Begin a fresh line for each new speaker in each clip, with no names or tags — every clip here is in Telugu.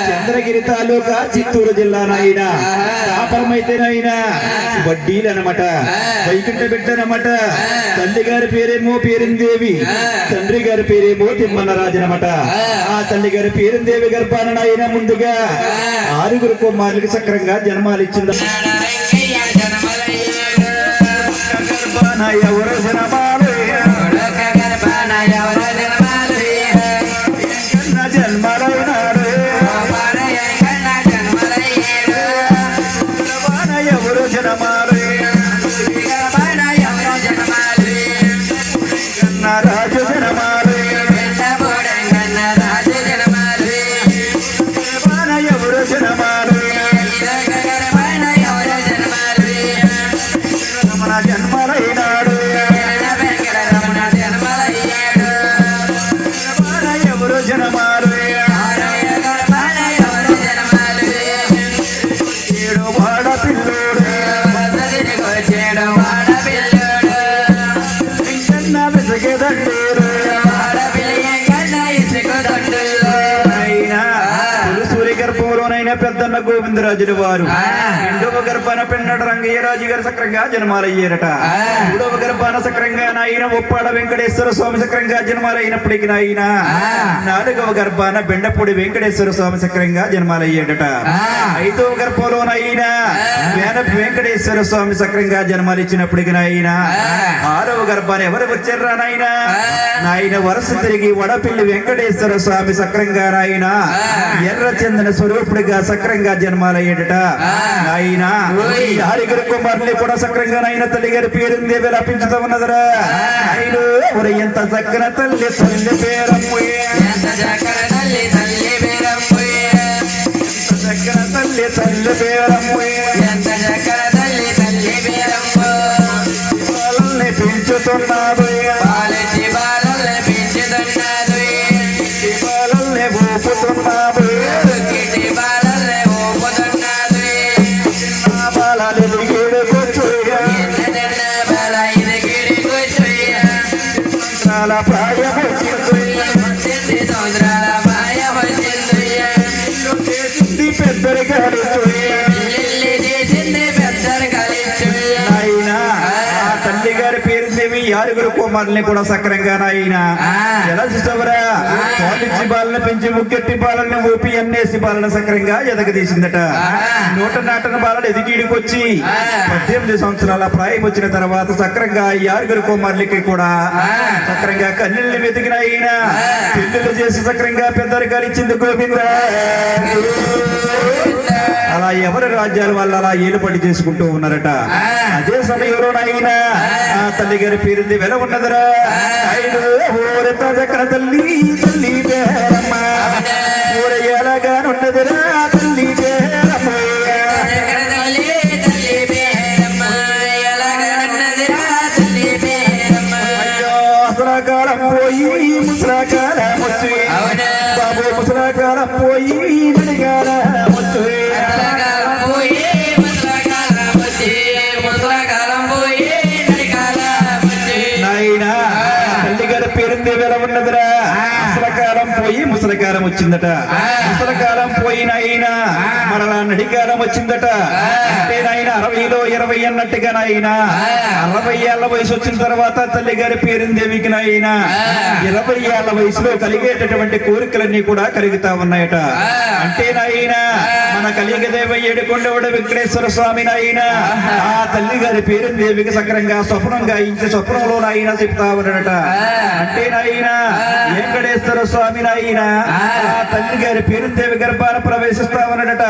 చంద్రగిరి తాలూకా చిత్తూరు జిల్లా నాయన కాపరమైతే నాయన వడ్డీలనమాట వైకుంఠ బిడ్డనమాట. తల్లి గారి పేరేమో పేరుందేవి, తండ్రి గారి పేరేమో తిమ్మనరాజనమాట. ఆ తల్లి గారి పేరుందేవి గర్భాన నాయన ముందుగా 6 కుమారులకు సక్రంగా జన్మాలిచ్చింది. ఎవరు పెద్దన్న గోవిందరాజుల వారు 2వ గర్భాన పెన్నడ రంగయ్య రాజు గారు సక్రంగా జన్మాలయ్యారట. 3వ గర్భాన సక్రంగా నాయన ఒప్పాడ వెంకటేశ్వర స్వామి సక్రంగా జన్మాలైనప్పటికీ నాయన 4వ గర్భాన బెండపూడి వెంకటేశ్వర స్వామి సక్రంగా జన్మాలయ్యాడట. 5వ గర్భంలో నాయన వేనపి వెంకటేశ్వర స్వామి సక్రంగా జన్మాలిచ్చినప్పటికీ నాయన 6వ గర్భాన ఎవరు వచ్చారా నాయన? నాయన వరుస తిరిగి వడపిల్లి వెంకటేశ్వర స్వామి సక్రంగా నాయన ఎర్రచందన స్వరూపుడిగా సక్రంగా జన్మాలయ్యాడట. ఆయన 6 కుమారులు కూడా సక్రంగా నాయన తల్లి గారి పేరుంది విలపించుతూ ఉన్నదరా. ఆయన ఎంత చక్కన తల్లి తల్లి పేరమ్మ, చక్కన తల్లి తల్లి పేరమ్మ, బాలల్ని పెంచుతున్నాడు, బాలల్ని ఊపుతున్నాడు, తల్లి గారి పేరు దేవి 6 కుమారుల్ని కూడా సక్రంగా నాయన ఎలా చూసావరా? పాలిచ్చి బాలను పెంచి ముక్కెట్టి బాలను ఊపి అన్నేసి బాలను సక్రంగా ఎదగదీసిందట. 100 బాలను ఎదిగిడికొచ్చి 18 సంవత్సరాల ప్రాయం వచ్చిన తర్వాత సక్రంగా 6 కుమారులకి కూడా సక్రంగా కన్నీళ్ళు వెతికిన ఆయన పెళ్లిళ్ళు చేసి సక్రంగా పెద్దరికాలు ఇచ్చింది గోవింద. అలా ఎవరి రాజ్యాల వల్ల అలా ఏలుపడి చేసుకుంటూ ఉన్నారట. అదే సమయంలో నాయన ఆ తల్లి గారి పేరుంది వెల ఉన్నదరా. చక్కన తల్లి తల్లి పేరమ్మ, ఊర ఎలాగానున్నదిరా తల్లి పేరమ్మ. ముసలాకాలం పోయి ముసలాకాలం వచ్చి బాబు, ముసలాకాలం పోయి నడిగాలం వచ్చి ఉన్నదిరా. ముసలకాలం పోయి ముసలకాలం వచ్చిందట. ముసలకాలం పోయిన ఆయన మరలా నడికాలం వచ్చిందట. అంటే నాయన 60లో 20 అన్నట్టుగా నాయన 60 ఏళ్ల వయసు వచ్చిన తర్వాత తల్లి గారి పేరుందేవికి నాయన 20 ఏళ్ల వయసులో కలిగేటటువంటి కోరికలన్నీ కూడా కలుగుతా ఉన్నాయట. అంటే నాయన మన కలిగదేవ 7 కొండవడ వెంకటేశ్వర స్వామి నాయన ఆ తల్లి గారి పేరుందేవికి సక్రంగా స్వప్నంగా ఇంచి స్వప్నంలో నాయన చెప్తా ఉన్నాడట. అంటే నాయన వెంకటేశ్వర స్వామి నాయన ఆ తల్లి గారి పేరుందేవి గర్భాన ప్రవేశిస్తా ఉన్నాడట.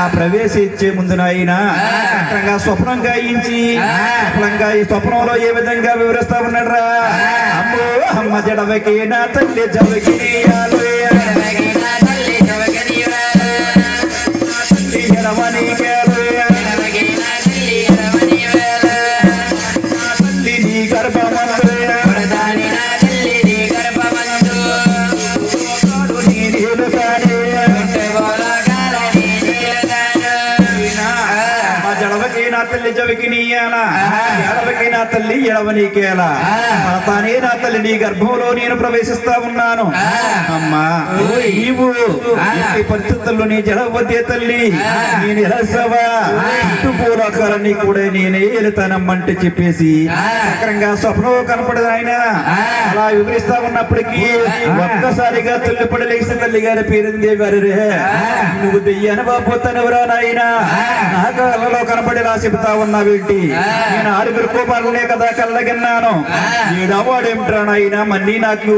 ఆ ప్రవేశించే ముందు నాయన సక్రంగా స్వప్నం గాయించి స్వప్నంలో ఏ విధంగా వివరిస్తా ఉన్నాడరా. అమ్మో అమ్మ జడవకి నా తల్లి జవకి తల్లి జవికి నీయాల నా తల్లి ఎడవనీకేలా తానే నా తల్లి నీ గర్భంలో నేను ప్రవేశిస్తా ఉన్నాను అమ్మా నీవు ఈ పరిస్థితుల్లో నీ జడవద్దే తల్లి నేను ఎలసవా పూర్వకాలన్నీ కూడా నేనే వెళతానమ్మంటే చెప్పేసి చక్రంగా స్వప్నం కనపడదు ఆయన అలా వివరిస్తా ఉన్నప్పటికీ ఒక్కసారిగా తల్లిపడి లేచిన తల్లి గారి పేరుందే గారు నువ్వు దెయ్యాన్ని బాబోతానెవరా నాయన నా కళ్ళలో కనపడి రా చెబుతా ఉన్నావేంటి నేను 6 కోపాలనే కదా కళ్ళగన్నాను 7వ వాడేమిట్రా నాయన మళ్ళీ నాకు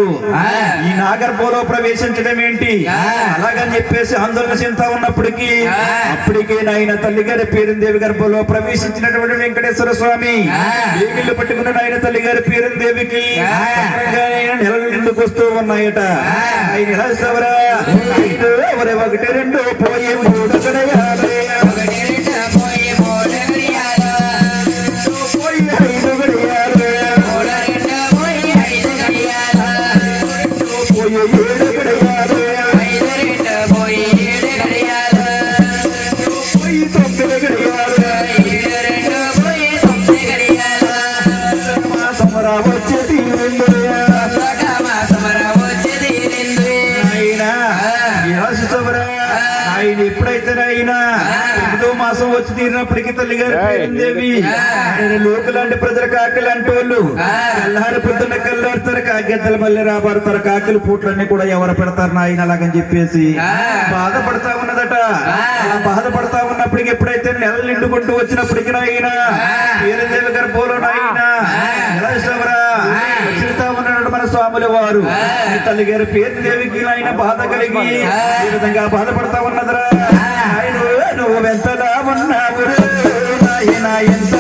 ఈ నాగర్భంలో ప్రవేశించడం ఏంటి అలాగని చెప్పేసి ఆందోళన చెందుతా ఉన్నప్పటికీ అప్పటికే నాయన తల్లి గారి పేరుందేవి గర్భంలో ప్రవేశించినటువంటి వెంకటేశ్వర స్వామి ఏగిళ్ళు పట్టుకున్న నాయన తల్లి గారి పేరుందేవికి నెలలు ఎందుకు వస్తూ ఉన్నాయట ఆయన ఎలా ఇస్తావరా 1 2 పోయి 3 గడియాలు పోయి 5 గడియాలు పోయి 7 గడియాలు పోయి 9 గడియాలు సమరా వచ్చేది ఆయన ఎప్పుడైతే ఆయన 9వ మాసం వచ్చి తీరినప్పటికీ తల్లి గారి పేరుందేవి లోకలాంటి ప్రజల కాకలు అంటే వాళ్ళు కల్లారి పొద్దున్న కల్లాడుతారు కాకెత్తలు మళ్ళీ రాబడతారు కాకలు పూట్లన్నీ కూడా ఎవరు పెడతారు నాయన అలాగని చెప్పేసి బాధపడతా ఉన్నదట అలా బాధపడతా ఉన్నప్పటికీ ఎప్పుడైతే నెలలు నిండుకుంటూ వచ్చినప్పటికీ నాయన పేరుందేవి గర్భంలో నాయన ఎలా ఇష్టవరా చిరుతా ఉన్నాడు మన స్వాముల వారు తల్లి గారి పేరుందేవికి ఆయన బాధ కలిగి ఈ విధంగా బాధపడతా ఉన్నదరా నువ్వు ఎంతలా ఉన్నావు నాయన ఎంత